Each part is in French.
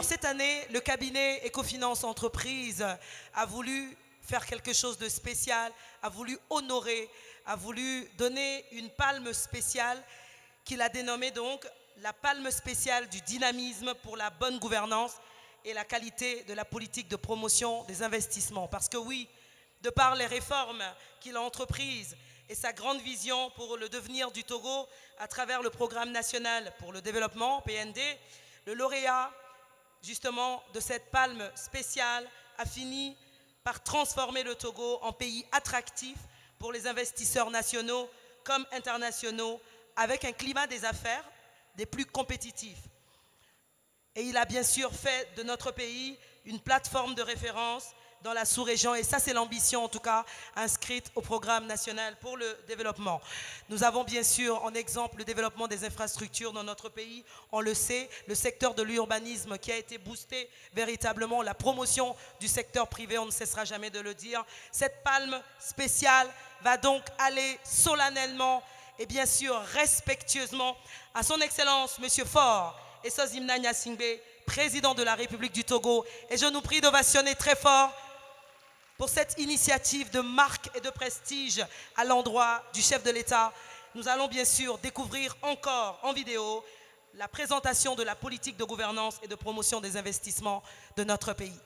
Alors cette année, le cabinet Ecofinance Entreprise a voulu faire quelque chose de spécial, a voulu honorer, a voulu donner une palme spéciale qu'il a dénommée donc la palme spéciale du dynamisme pour la bonne gouvernance et la qualité de la politique de promotion des investissements. Parce que oui, de par les réformes qu'il a entreprises et sa grande vision pour le devenir du Togo à travers le Programme national pour le développement, PND, le lauréat justement de cette palme spéciale a fini par transformer le Togo en pays attractif pour les investisseurs nationaux comme internationaux, avec un climat des affaires des plus compétitifs. Et il a bien sûr fait de notre pays une plateforme de référence dans la sous-région, et ça c'est l'ambition en tout cas inscrite au programme national pour le développement. Nous avons bien sûr en exemple le développement des infrastructures dans notre pays, on le sait, le secteur de l'urbanisme qui a été boosté véritablement, la promotion du secteur privé, on ne cessera jamais de le dire. Cette palme spéciale va donc aller solennellement et bien sûr respectueusement à son Excellence Monsieur Faure Essozi Mnagna Singbe, président de la République du Togo, et je nous prie d'ovationner très fort pour cette initiative de marque et de prestige à l'endroit du chef de l'État. Nous allons bien sûr découvrir encore en vidéo la présentation de la politique de gouvernance et de promotion des investissements de notre pays.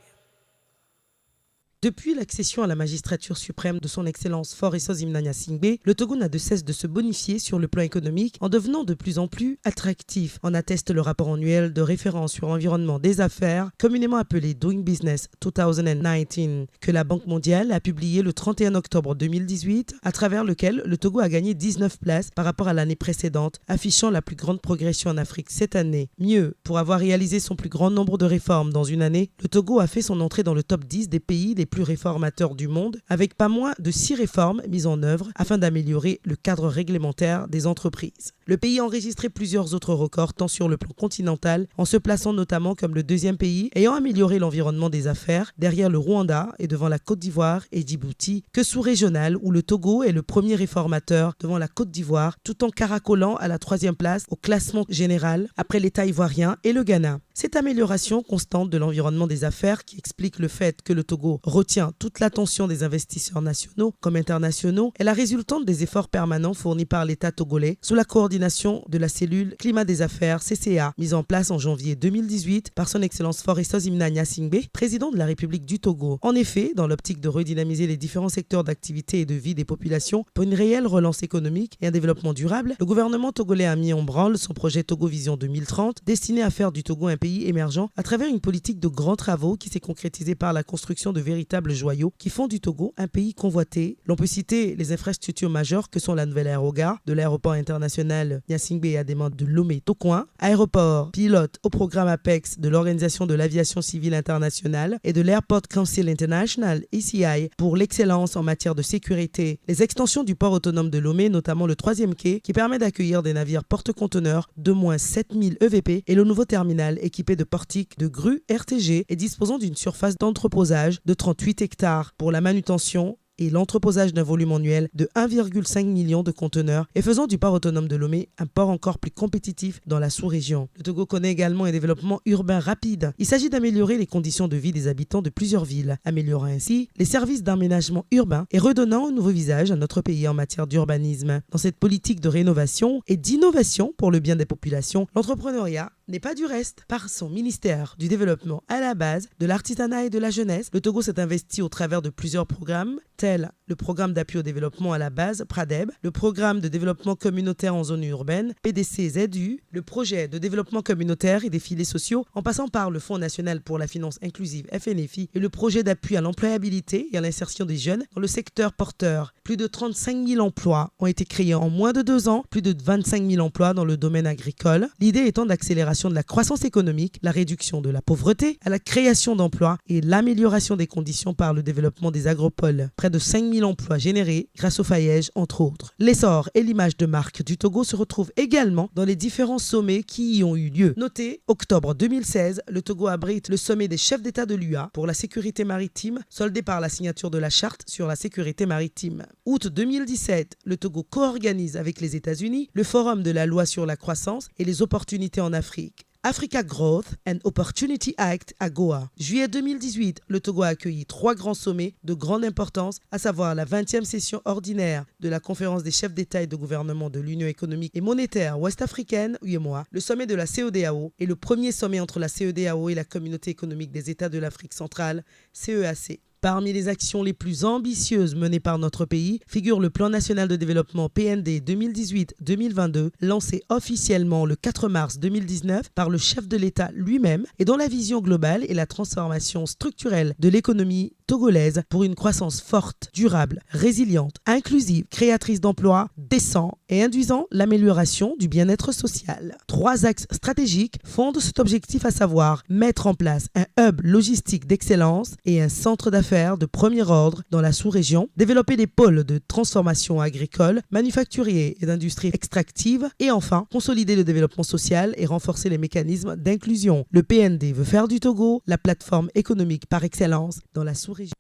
Depuis l'accession à la magistrature suprême de son Excellence Faure Essozi Mnagna Singbe, le Togo n'a de cesse de se bonifier sur le plan économique en devenant de plus en plus attractif. En atteste le rapport annuel de référence sur l'environnement des affaires, communément appelé Doing Business 2019, que la Banque mondiale a publié le 31 octobre 2018, à travers lequel le Togo a gagné 19 places par rapport à l'année précédente, affichant la plus grande progression en Afrique cette année. Mieux, pour avoir réalisé son plus grand nombre de réformes dans une année, le Togo a fait son entrée dans le top 10 des pays les plus réformateurs du monde, avec pas moins de 6 réformes mises en œuvre afin d'améliorer le cadre réglementaire des entreprises. Le pays a enregistré plusieurs autres records, tant sur le plan continental, en se plaçant notamment comme le deuxième pays ayant amélioré l'environnement des affaires, derrière le Rwanda et devant la Côte d'Ivoire et Djibouti, que sous-régional où le Togo est le premier réformateur devant la Côte d'Ivoire, tout en caracolant à la 3e place au classement général après l'État ivoirien et le Ghana. Cette amélioration constante de l'environnement des affaires qui explique le fait que le Togo retient toute l'attention des investisseurs nationaux comme internationaux est la résultante des efforts permanents fournis par l'État togolais sous la coordination de la cellule Climat des affaires CCA, mise en place en janvier 2018 par son Excellence Faure Essozi Mnagna Singbe, président de la République du Togo. En effet, dans l'optique de redynamiser les différents secteurs d'activité et de vie des populations pour une réelle relance économique et un développement durable, le gouvernement togolais a mis en branle son projet Togo Vision 2030, destiné à faire du Togo un pays émergent à travers une politique de grands travaux qui s'est concrétisée par la construction de véritables joyaux qui font du Togo un pays convoité. L'on peut citer les infrastructures majeures que sont la nouvelle aérogare de l'aéroport international Gnassingbé et Adéman de Lomé-Tokoin, aéroport pilote au programme APEX de l'Organisation de l'aviation civile internationale et de l'Airport Council International, ECI, pour l'excellence en matière de sécurité. Les extensions du port autonome de Lomé, notamment le 3e quai qui permet d'accueillir des navires porte-conteneurs de moins 7000 EVP et le nouveau terminal équipé de portiques de grues RTG et disposant d'une surface d'entreposage de 38 hectares pour la manutention et l'entreposage d'un volume annuel de 1,5 million de conteneurs et faisant du port autonome de Lomé un port encore plus compétitif dans la sous-région. Le Togo connaît également un développement urbain rapide. Il s'agit d'améliorer les conditions de vie des habitants de plusieurs villes, améliorant ainsi les services d'aménagement urbain et redonnant un nouveau visage à notre pays en matière d'urbanisme. Dans cette politique de rénovation et d'innovation pour le bien des populations, l'entrepreneuriat n'est pas du reste. Par son ministère du développement à la base, de l'artisanat et de la jeunesse, le Togo s'est investi au travers de plusieurs programmes, tels le programme d'appui au développement à la base, PRADEB, le programme de développement communautaire en zone urbaine, PDC-ZU, le projet de développement communautaire et des filets sociaux, en passant par le Fonds national pour la finance inclusive, FNFI, et le projet d'appui à l'employabilité et à l'insertion des jeunes dans le secteur porteur. Plus de 35 000 emplois ont été créés en moins de 2 ans, plus de 25 000 emplois dans le domaine agricole, l'idée étant d'accélération de la croissance économique, la réduction de la pauvreté, à la création d'emplois et l'amélioration des conditions par le développement des agropoles. Près de 5 000 emplois générés grâce au faillège, entre autres. L'essor et l'image de marque du Togo se retrouvent également dans les différents sommets qui y ont eu lieu. Notez, octobre 2016, le Togo abrite le sommet des chefs d'État de l'UA pour la sécurité maritime, soldé par la signature de la charte sur la sécurité maritime. Août 2017, le Togo co-organise avec les États-Unis le forum de la loi sur la croissance et les opportunités en Afrique. Africa Growth and Opportunity Act à Goa. Juillet 2018, le Togo a accueilli 3 grands sommets de grande importance, à savoir la 20e session ordinaire de la conférence des chefs d'État et de gouvernement de l'Union économique et monétaire ouest-africaine, UEMOA, le sommet de la CEDEAO et le premier sommet entre la CEDEAO et la Communauté économique des États de l'Afrique centrale, CEAC. Parmi les actions les plus ambitieuses menées par notre pays figure le Plan national de développement PND 2018-2022, lancé officiellement le 4 mars 2019 par le chef de l'État lui-même et dont la vision globale est la transformation structurelle de l'économie togolaise pour une croissance forte, durable, résiliente, inclusive, créatrice d'emplois, décent et induisant l'amélioration du bien-être social. 3 axes stratégiques fondent cet objectif, à savoir mettre en place un hub logistique d'excellence et un centre d'affaires de premier ordre dans la sous-région, développer des pôles de transformation agricole, manufacturier et d'industrie extractive et enfin consolider le développement social et renforcer les mécanismes d'inclusion. Le PND veut faire du Togo la plateforme économique par excellence dans la sous-région.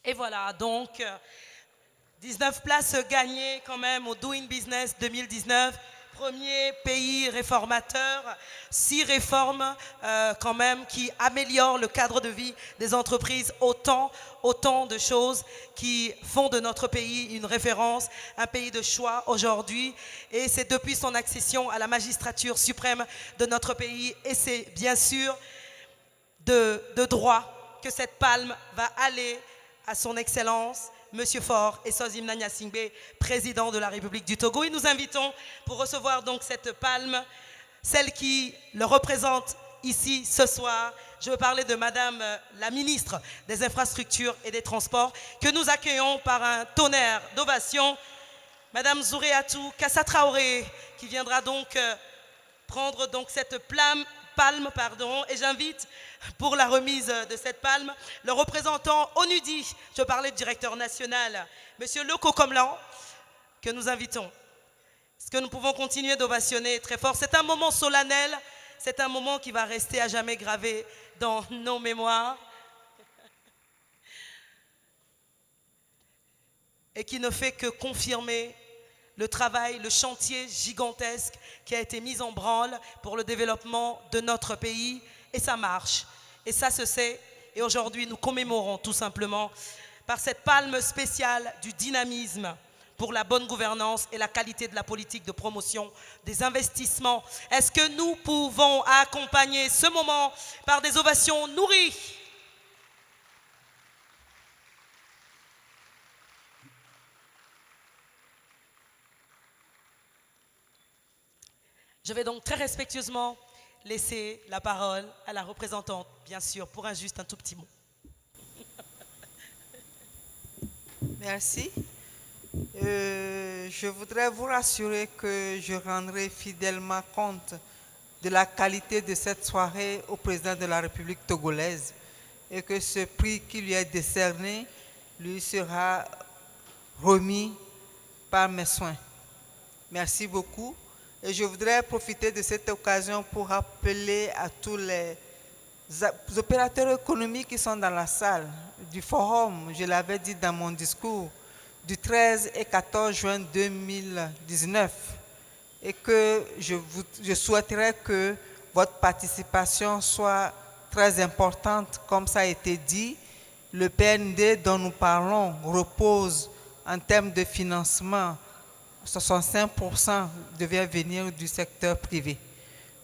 Et voilà, donc 19 places gagnées quand même au Doing Business 2019. Premier pays réformateur, 6 réformes quand même qui améliorent le cadre de vie des entreprises, autant de choses qui font de notre pays une référence, un pays de choix aujourd'hui. Et c'est depuis son accession à la magistrature suprême de notre pays et c'est bien sûr de droit que cette palme va aller à son excellence Monsieur Faure Essozi Mnagna Singbe, président de la République du Togo. Et nous invitons pour recevoir donc cette palme, celle qui le représente ici ce soir. Je veux parler de Madame la ministre des Infrastructures et des Transports, que nous accueillons par un tonnerre d'ovation. Madame Zouréatou Kassa Traoré, qui viendra donc prendre donc cette palme, et j'invite pour la remise de cette palme le représentant ONUDI, je parlais du directeur national, Monsieur Loko Komlan, que nous invitons. Est-ce que nous pouvons continuer d'ovationner très fort? C'est un moment solennel, c'est un moment qui va rester à jamais gravé dans nos mémoires et qui ne fait que confirmer le travail, le chantier gigantesque qui a été mis en branle pour le développement de notre pays. Et ça marche. Et ça se sait. Et aujourd'hui, nous commémorons tout simplement par cette palme spéciale du dynamisme pour la bonne gouvernance et la qualité de la politique de promotion des investissements. Est-ce que nous pouvons accompagner ce moment par des ovations nourries? Je vais donc très respectueusement laisser la parole à la représentante, bien sûr, pour un tout petit mot. Merci. Je voudrais vous rassurer que je rendrai fidèlement compte de la qualité de cette soirée au président de la République togolaise et que ce prix qui lui est décerné lui sera remis par mes soins. Merci beaucoup. Et je voudrais profiter de cette occasion pour rappeler à tous les opérateurs économiques qui sont dans la salle du forum, je l'avais dit dans mon discours, du 13 et 14 juin 2019, et que je souhaiterais que votre participation soit très importante. Comme ça a été dit, le PND dont nous parlons repose en termes de financement, 65% devait venir du secteur privé.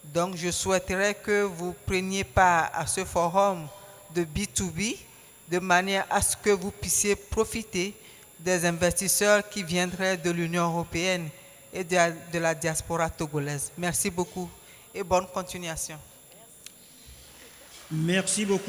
Donc, je souhaiterais que vous preniez part à ce forum de B2B de manière à ce que vous puissiez profiter des investisseurs qui viendraient de l'Union européenne et de la diaspora togolaise. Merci beaucoup et bonne continuation. Merci beaucoup.